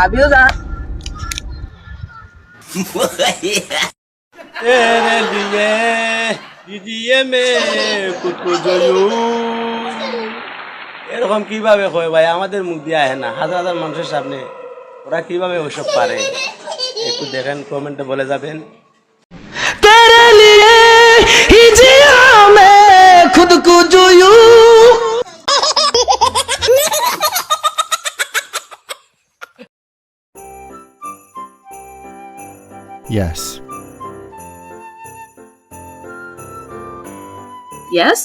अभी जा तेरे लिए दीजिए मैं खुद को जोयूं এরকম কিভাবে হয় ভাই আমাদের মুখ দিয়ে আহে না হাজার হাজার মানুষের সামনে ওরা কিভাবে ওসব পারে একটু দেখেন কমেন্টে বলে যাবেন तेरे लिए ही जिया मैं खुद को जोयूं Yes. Yes?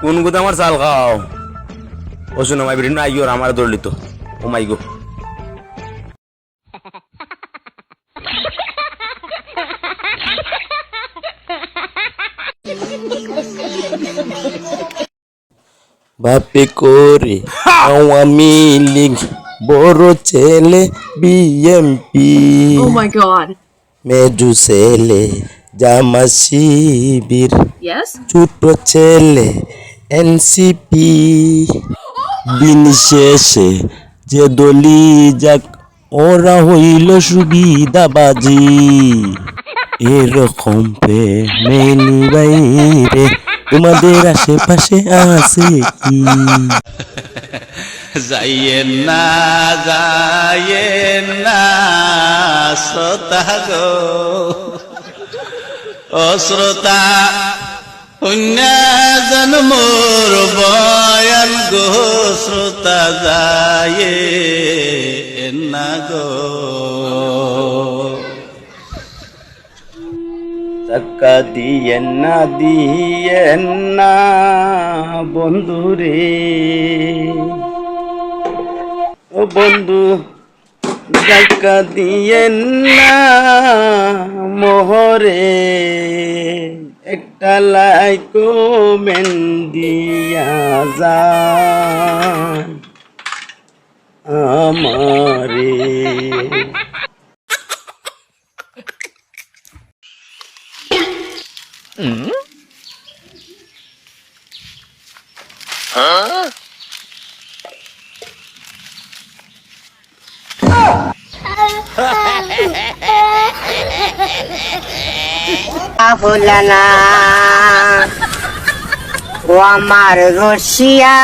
কোন গুদা আমার চাল খাও ও শুনো মাই বিরিন আইও আমার দৌড়লি তো ও মাই গো বাপে করে আওয়ামী লীগ বড় ছেলে বিএমপি Oh my god. মেজু ছেলে জামা শিবির Yes? ছোট ছেলে এনসিপি দিন শেষে যে দলি যাক ওরা হইল সুবিধাবাজি এরকম মেনি বাইরে তোমাদের আশেপাশে আছে কি যাইয়েন না শ্রোতা গো ও শ্রোতা জন মোর বয়ান গো শ্রোতা যায় না গো চাক্কা দিয়েন না বন্ধু রে ও বন্ধু চাক্কা দিয়েন না মোহরে একটা লাইক কমেন্ট দিয়া যান আমারে ভোলানা ও আমার রসিয়া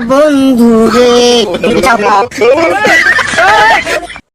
বন্ধু রে